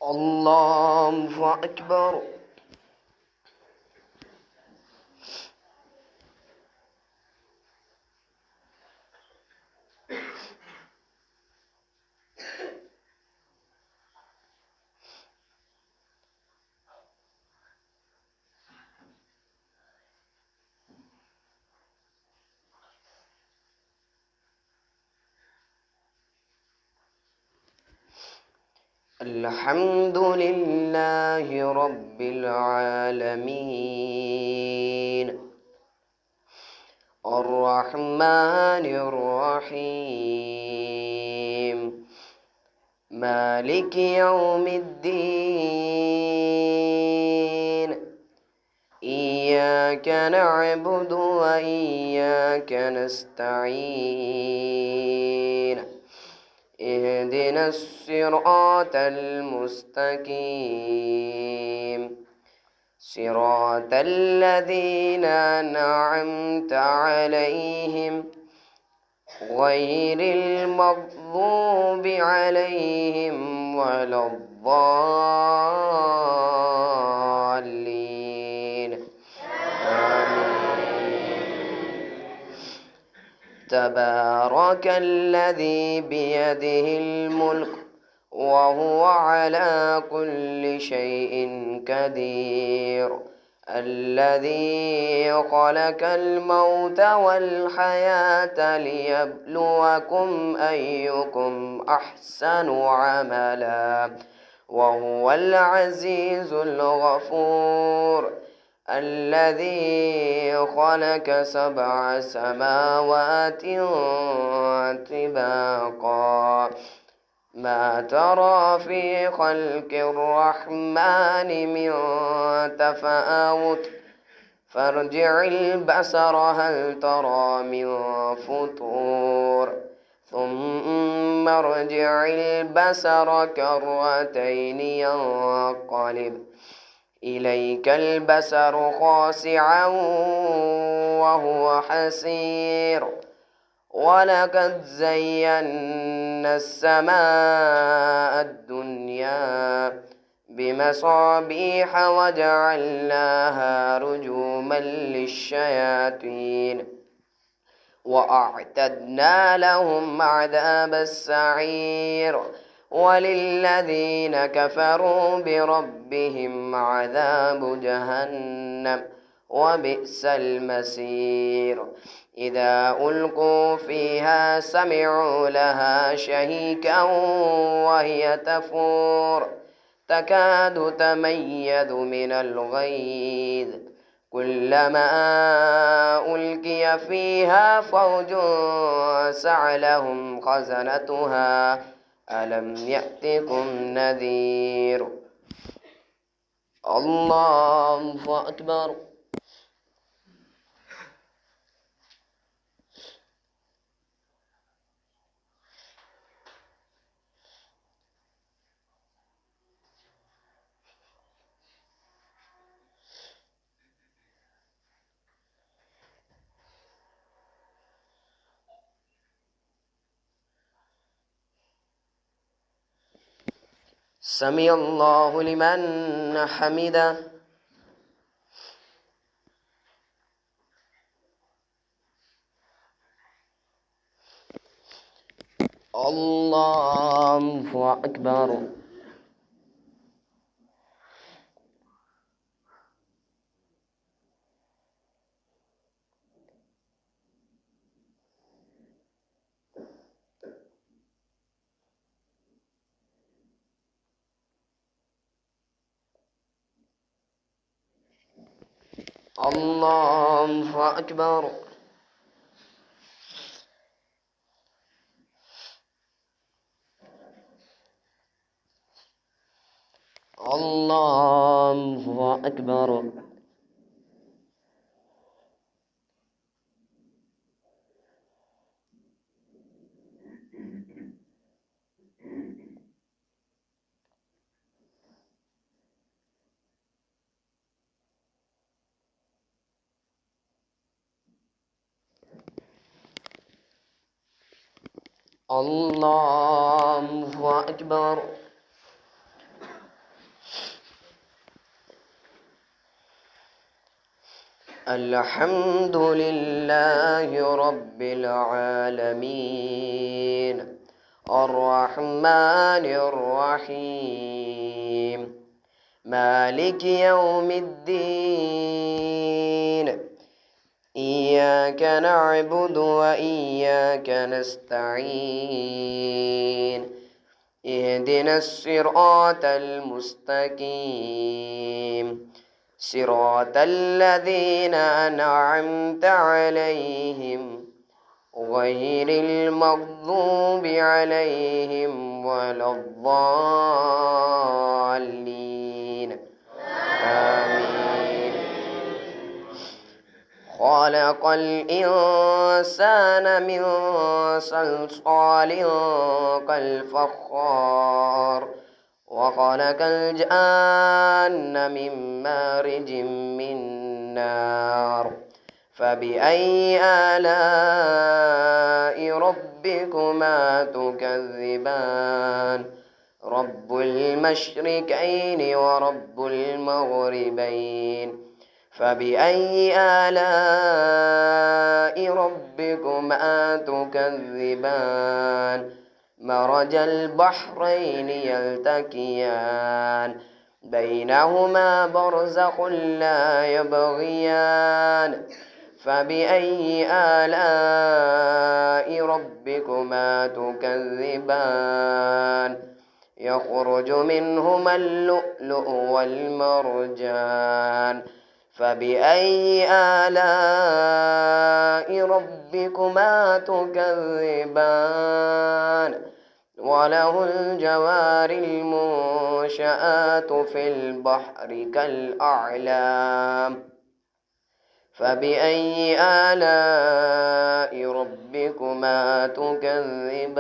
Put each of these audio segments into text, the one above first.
الله أكبر. الحمد لله رب العالمين الرحمن الرحيم مالك يوم الدين إياك نعبد وإياك نستعين اهدنا الصراط المستقيم صراط الذين أنعمت عليهم غير المغضوب عليهم ولا الضالين تبارك الذي بيده الملك وهو على كل شيء قدير الذي خلق الموت والحياة ليبلوكم أيكم أحسن عملا وهو العزيز الغفور الذي خلق 7 سماوات طباقا ما ترى في خلق الرحمن من تفاوت فارجع البصر هل ترى من فطور ثم ارجع البصر كرتين ينقلب إليك البصر خاسعا وهو حسير ولقد زينا السماء الدنيا بمصابيح وجعلناها رجوما للشياطين وأعتدنا لهم عذاب السعير وللذين كفروا بربهم عذاب جهنم وبئس المصير إذا ألقوا فيها سمعوا لها شهيقا وهي تفور تكاد تميز من الغيظ كلما ألقي فيها فوج سألهم خزنتها ألم يأتكم نذير الله أكبر. سمع الله لمن حمده. الله أكبر. الله أكبر. الله أكبر. الله أكبر. الحمد لله رب العالمين الرحمن الرحيم مالك يوم الدين إياك نعبد وإياك نستعين اهدنا الصراط المستقيم صراط الذين أنعمت عليهم غير المغضوب عليهم ولا الضالين آمين. خلق الإنسان من صلصال كالفخار وخلق الجان من مارج من نار فبأي آلاء ربكما تكذبان رب المشركين ورب المغربين فبأي آلاء ربكما تكذبان مرج البحرين يلتقيان بينهما برزخ لا يبغيان فبأي آلاء ربكما تكذبان يخرج منهما اللؤلؤ والمرجان فبأي آلاء ربكما تكذبان وله الجوار المنشآت في البحر كالأعلام فبأي آلاء ربكما تكذبان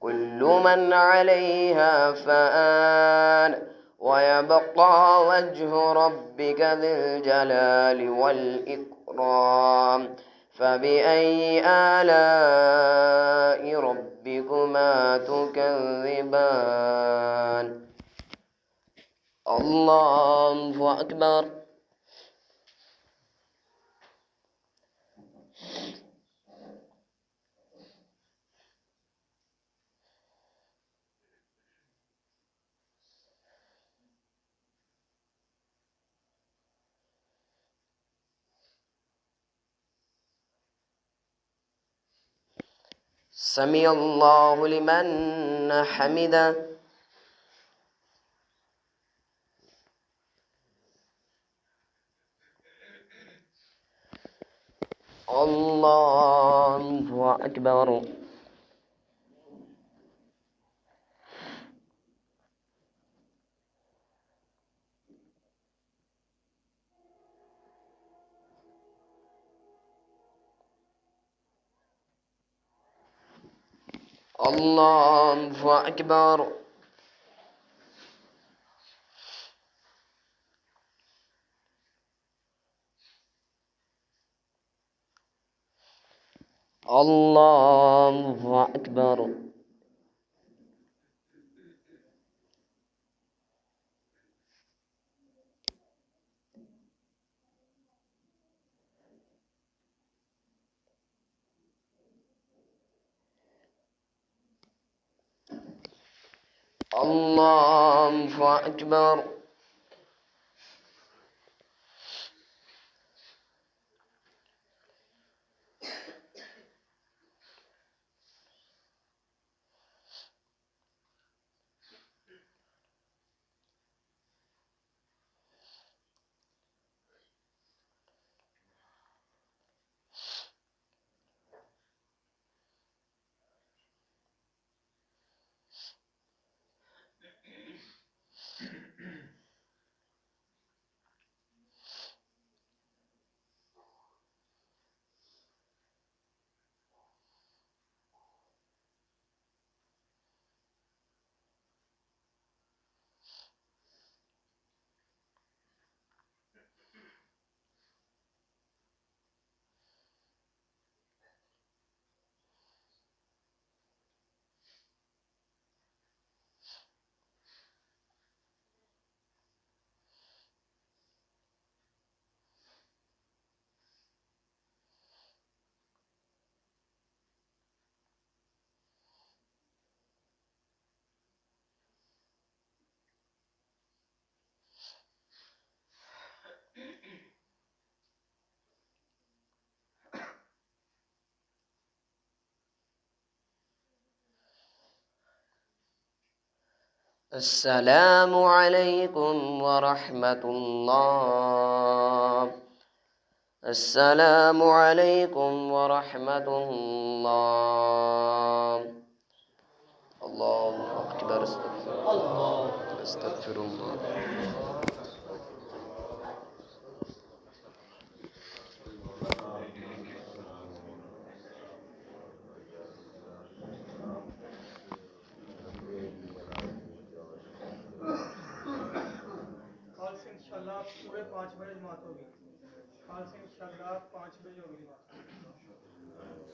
كل من عليها فان ويبقى وجه ربك ذي الجلال والإكرام فبأي آلاء ربكما تكذبان الله أكبر. سمع الله لمن حمده. الله أكبر. الله أكبر. الله أكبر. الله أكبر. السلام عليكم ورحمة الله. السلام عليكم ورحمة الله. الله أكبر. استغفر الله. कल से इंशाल्लाह पूरे 5 बजे जमात होगी। कल से इंशाल्लाह 5 बजे होगी जमात।